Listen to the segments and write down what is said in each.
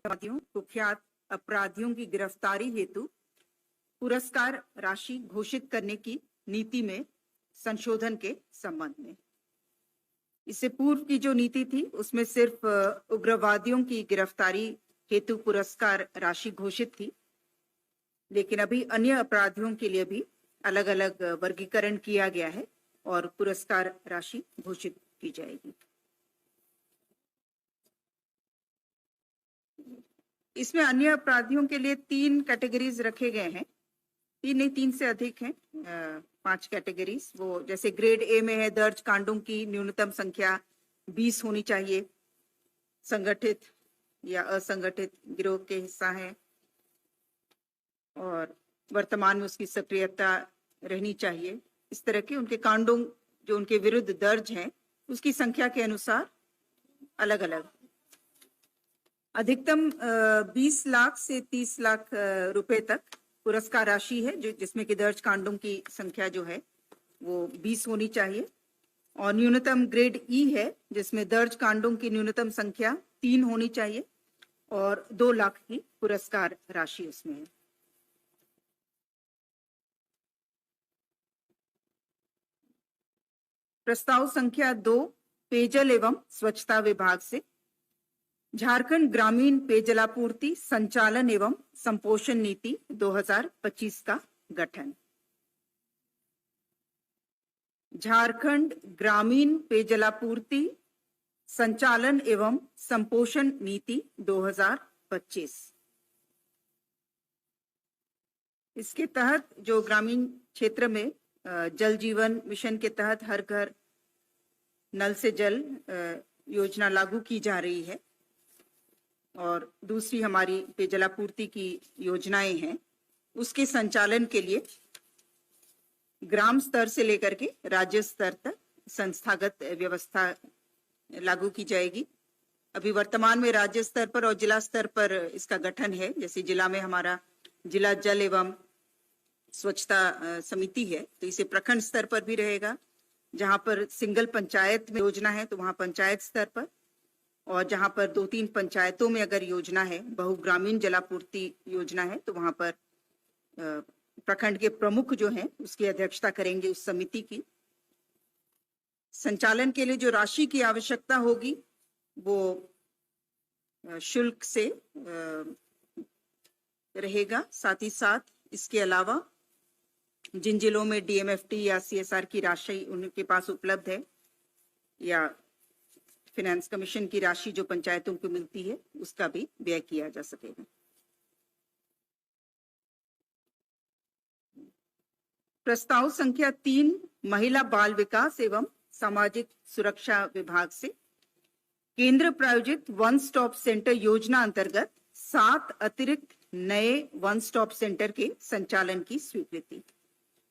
कुख्यात अपराधियों की गिरफ्तारी हेतु पुरस्कार राशि घोषित करने की नीति में संशोधन के संबंध में। इससे पूर्व की जो नीति थी उसमें सिर्फ उग्रवादियों की गिरफ्तारी हेतु पुरस्कार राशि घोषित थी, लेकिन अभी अन्य अपराधियों के लिए भी अलग अलग वर्गीकरण किया गया है और पुरस्कार राशि घोषित की जाएगी। इसमें अन्य अपराधियों के लिए 3 कैटेगरीज रखे गए हैं, 3 से अधिक हैं, 5 कैटेगरीज। वो जैसे ग्रेड ए में है, दर्ज कांडों की न्यूनतम संख्या 20 होनी चाहिए, संगठित या असंगठित गिरोह के हिस्सा है और वर्तमान में उसकी सक्रियता रहनी चाहिए। इस तरह के उनके कांडों जो उनके विरुद्ध दर्ज हैं उसकी संख्या के अनुसार अलग अलग। अधिकतम 20 लाख से 30 लाख रुपए तक पुरस्कार राशि है, जो जिसमें कि दर्ज कांडों की संख्या जो है वो 20 होनी चाहिए, और न्यूनतम ग्रेड ई है जिसमें दर्ज कांडों की न्यूनतम संख्या 3 होनी चाहिए और 2 लाख की पुरस्कार राशि उसमें है। प्रस्ताव संख्या 2 पेयजल एवं स्वच्छता विभाग से झारखंड ग्रामीण पेयजलापूर्ति संचालन एवं संपोषण नीति 2025 का गठन। झारखंड ग्रामीण पेयजलापूर्ति संचालन एवं संपोषण नीति 2025। इसके तहत जो ग्रामीण क्षेत्र में जल जीवन मिशन के तहत हर घर नल से जल योजना लागू की जा रही है, और दूसरी हमारी पेयजलापूर्ति की योजनाएं हैं, उसके संचालन के लिए ग्राम स्तर से लेकर के राज्य स्तर तक संस्थागत व्यवस्था लागू की जाएगी। अभी वर्तमान में राज्य स्तर पर और जिला स्तर पर इसका गठन है। जैसे जिला में हमारा जिला जल एवं स्वच्छता समिति है, तो इसे प्रखंड स्तर पर भी रहेगा। जहां पर सिंगल पंचायत में योजना है तो वहां पंचायत स्तर पर, और जहां पर 2-3 पंचायतों में अगर योजना है, बहुग्रामीण जलापूर्ति योजना है, तो वहां पर प्रखंड के प्रमुख जो हैं उसकी अध्यक्षता करेंगे उस समिति की। संचालन के लिए जो राशि की आवश्यकता होगी वो शुल्क से रहेगा। साथ ही साथ इसके अलावा जिन जिलों में डीएमएफटी या सीएसआर की राशि उनके पास उपलब्ध है, या फाइनेंस कमीशन की राशि जो पंचायतों को मिलती है, उसका भी व्यय किया जा सकेगा। प्रस्ताव संख्या 3 महिला बाल विकास एवं सामाजिक सुरक्षा विभाग से केंद्र प्रायोजित वन स्टॉप सेंटर योजना अंतर्गत 7 अतिरिक्त नए वन स्टॉप सेंटर के संचालन की स्वीकृति।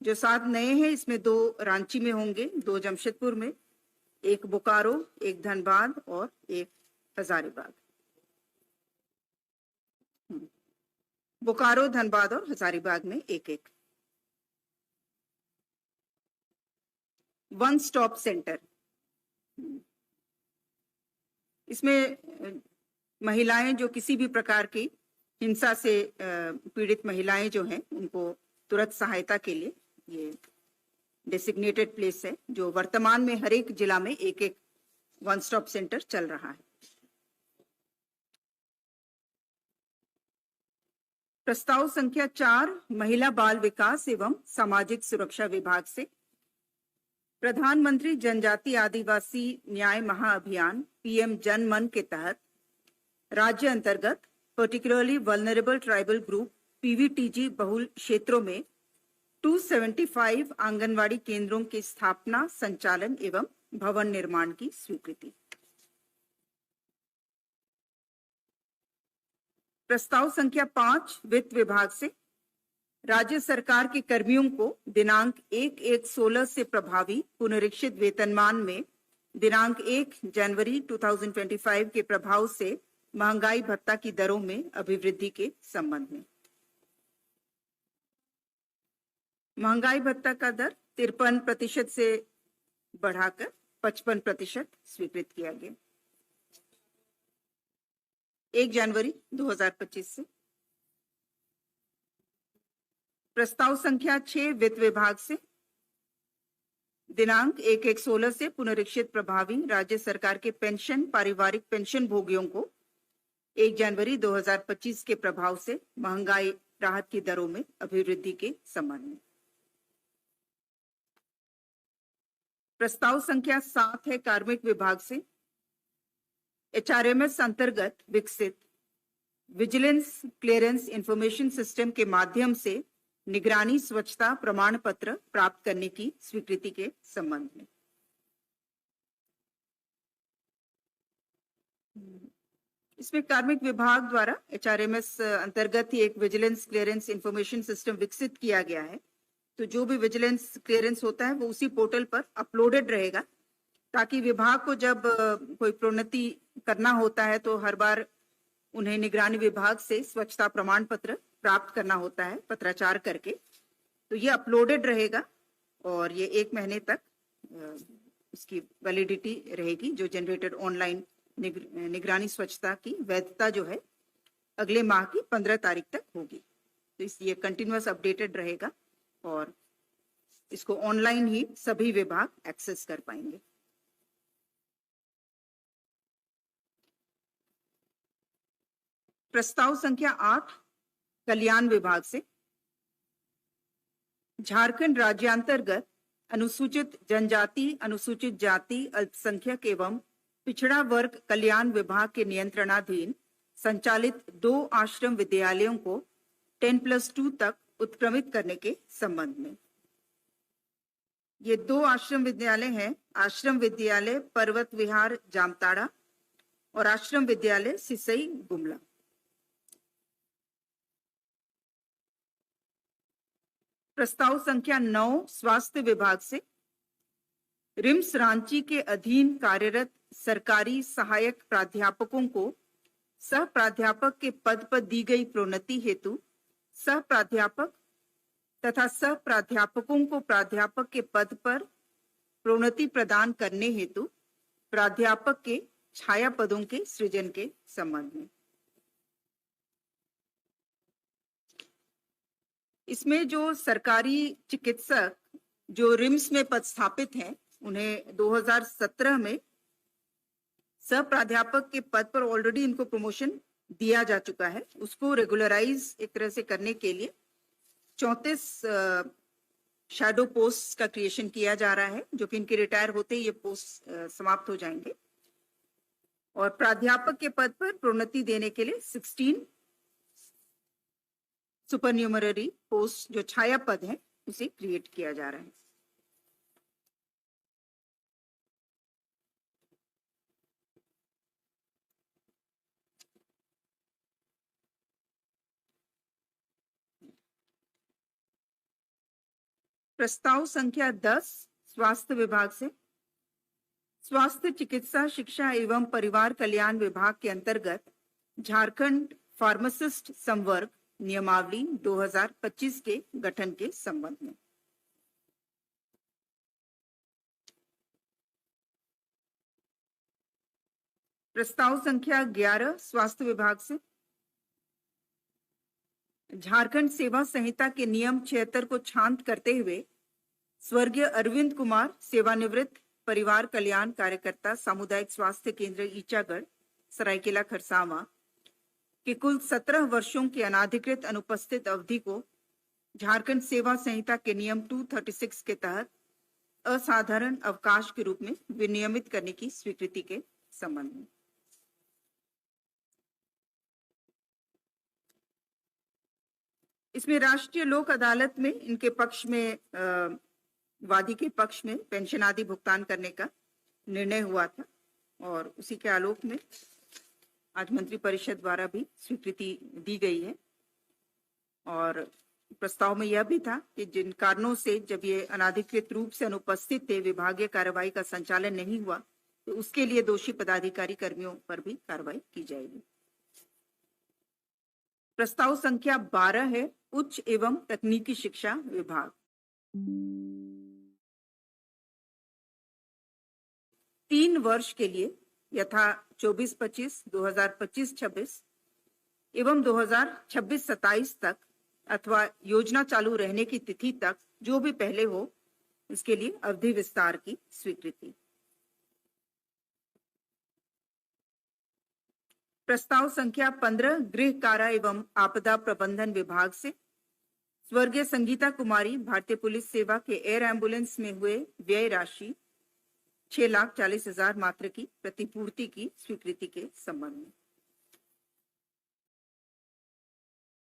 जो 7 नए हैं इसमें 2 रांची में होंगे, 2 जमशेदपुर में, 1 बोकारो, 1 धनबाद और 1 हजारीबाग। बोकारो, धनबाद और हजारीबाग में 1-1 वन स्टॉप सेंटर। इसमें महिलाएं जो किसी भी प्रकार की हिंसा से पीड़ित महिलाएं जो हैं उनको तुरंत सहायता के लिए ये डेसिग्नेटेड प्लेस है, जो वर्तमान में हर एक जिला में 1-1 वन स्टॉप सेंटर चल रहा है। प्रस्ताव संख्या 4 महिला बाल विकास एवं सामाजिक सुरक्षा विभाग से प्रधानमंत्री जनजाति आदिवासी न्याय महाअभियान पीएम जन मन के तहत राज्य अंतर्गत particularly vulnerable tribal group PVTG बहुल क्षेत्रों में 275 आंगनवाड़ी केंद्रों की स्थापना, संचालन एवं भवन निर्माण की स्वीकृति। प्रस्ताव संख्या 5 वित्त विभाग से राज्य सरकार के कर्मियों को दिनांक 1/1/16 से प्रभावी पुनरीक्षित वेतनमान में दिनांक 1 जनवरी 2025 के प्रभाव से महंगाई भत्ता की दरों में अभिवृद्धि के संबंध में। महंगाई भत्ता का दर 53% से बढ़ाकर 55% स्वीकृत किया गया। 1 जनवरी 2025 से। प्रस्ताव संख्या 6 वित्त विभाग से, दिनांक 1/1/16 से पुनरीक्षित प्रभावी राज्य सरकार के पेंशन पारिवारिक पेंशन भोगियों को 1 जनवरी 2025 के प्रभाव से महंगाई राहत की दरों में अभिवृद्धि के संबंध में। प्रस्ताव संख्या 7 है कार्मिक विभाग से, HRMS अंतर्गत विकसित विजिलेंस क्लियरेंस इंफॉर्मेशन सिस्टम के माध्यम से निगरानी स्वच्छता प्रमाण पत्र प्राप्त करने की स्वीकृति के संबंध में। इसमें कार्मिक विभाग द्वारा HRMS अंतर्गत ही एक विजिलेंस क्लियरेंस इंफॉर्मेशन सिस्टम विकसित किया गया है। तो जो भी विजिलेंस क्लियरेंस होता है वो उसी पोर्टल पर अपलोडेड रहेगा, ताकि विभाग को जब कोई प्रोन्नति करना होता है तो हर बार उन्हें निगरानी विभाग से स्वच्छता प्रमाण पत्र प्राप्त करना होता है पत्राचार करके। तो ये अपलोडेड रहेगा और ये 1 महीने तक इसकी वैलिडिटी रहेगी। जो जनरेटेड ऑनलाइन निगरानी स्वच्छता की वैधता जो है अगले माह की 15 तारीख तक होगी। तो ये कंटिन्यूअस अपडेटेड रहेगा और इसको ऑनलाइन ही सभी विभाग एक्सेस कर पाएंगे। प्रस्ताव संख्या 8 कल्याण विभाग से, झारखंड राज्यांतर्गत अनुसूचित जनजाति, अनुसूचित जाति, अल्पसंख्यक एवं पिछड़ा वर्ग कल्याण विभाग के नियंत्रणाधीन संचालित 2 आश्रम विद्यालयों को 10+2 तक उत्क्रमित करने के संबंध में। ये 2 आश्रम विद्यालय हैं, आश्रम विद्यालय पर्वत विहार जामताड़ा और आश्रम विद्यालय सिसई गुमला। प्रस्ताव संख्या 9 स्वास्थ्य विभाग से, रिम्स रांची के अधीन कार्यरत सरकारी सहायक प्राध्यापकों को सह प्राध्यापक के पद पर दी गई प्रोन्नति हेतु सह प्राध्यापक तथा सह प्राध्यापकों को प्राध्यापक के पद पर प्रोन्नति प्रदान करने हेतु प्राध्यापक के छाया पदों के सृजन के संबंध में। इसमें जो सरकारी चिकित्सक जो रिम्स में पदस्थापित हैं, उन्हें 2017 में सह प्राध्यापक के पद पर ऑलरेडी इनको प्रमोशन दिया जा चुका है। उसको रेगुलराइज एक तरह से करने के लिए 34 शैडो पोस्ट का क्रिएशन किया जा रहा है, जो कि इनके रिटायर होते ही ये पोस्ट समाप्त हो जाएंगे। और प्राध्यापक के पद पर प्रोन्नति देने के लिए 16 सुपरन्यूमररी पोस्ट जो छाया पद है उसे क्रिएट किया जा रहा है। प्रस्ताव संख्या 10 स्वास्थ्य विभाग से, स्वास्थ्य चिकित्सा शिक्षा एवं परिवार कल्याण विभाग के अंतर्गत झारखंड फार्मासिस्ट संवर्ग नियमावली 2025 के गठन के संबंध में। प्रस्ताव संख्या 11 स्वास्थ्य विभाग से, झारखंड सेवा संहिता के नियम 76 को छांट करते हुए स्वर्गीय अरविंद कुमार सेवानिवृत्त परिवार कल्याण कार्यकर्ता सामुदायिक स्वास्थ्य केंद्र ईचागढ़ सरायकेला खरसावां के कुल 17 वर्षों की अनाधिकृत अनुपस्थित अवधि को झारखंड सेवा संहिता के नियम 236 के तहत असाधारण अवकाश के रूप में विनियमित करने की स्वीकृति के संबंध में। इसमें राष्ट्रीय लोक अदालत में इनके पक्ष में वादी के पक्ष में पेंशन आदि भुगतान करने का निर्णय हुआ था और उसी के आलोक में आज मंत्री परिषद द्वारा भी स्वीकृति दी गई है। और प्रस्ताव में यह भी था कि जिन कारणों से जब ये अनाधिकृत रूप से अनुपस्थित थे, विभागीय कार्रवाई का संचालन नहीं हुआ, तो उसके लिए दोषी पदाधिकारी कर्मियों पर भी कार्रवाई की जाएगी। प्रस्ताव संख्या 12 है उच्च एवं तकनीकी शिक्षा विभाग। 3 वर्ष के लिए यथा 24-25, 2025-26 एवं 2026-27 तक अथवा योजना चालू रहने की तिथि तक जो भी पहले हो, इसके लिए अवधि विस्तार की स्वीकृति। प्रस्ताव संख्या 15 गृह कारा एवं आपदा प्रबंधन विभाग से स्वर्गीय संगीता कुमारी भारतीय पुलिस सेवा के एयर एम्बुलेंस में हुए व्यय राशि 6,40,000 मात्र की प्रतिपूर्ति की स्वीकृति के संबंध में।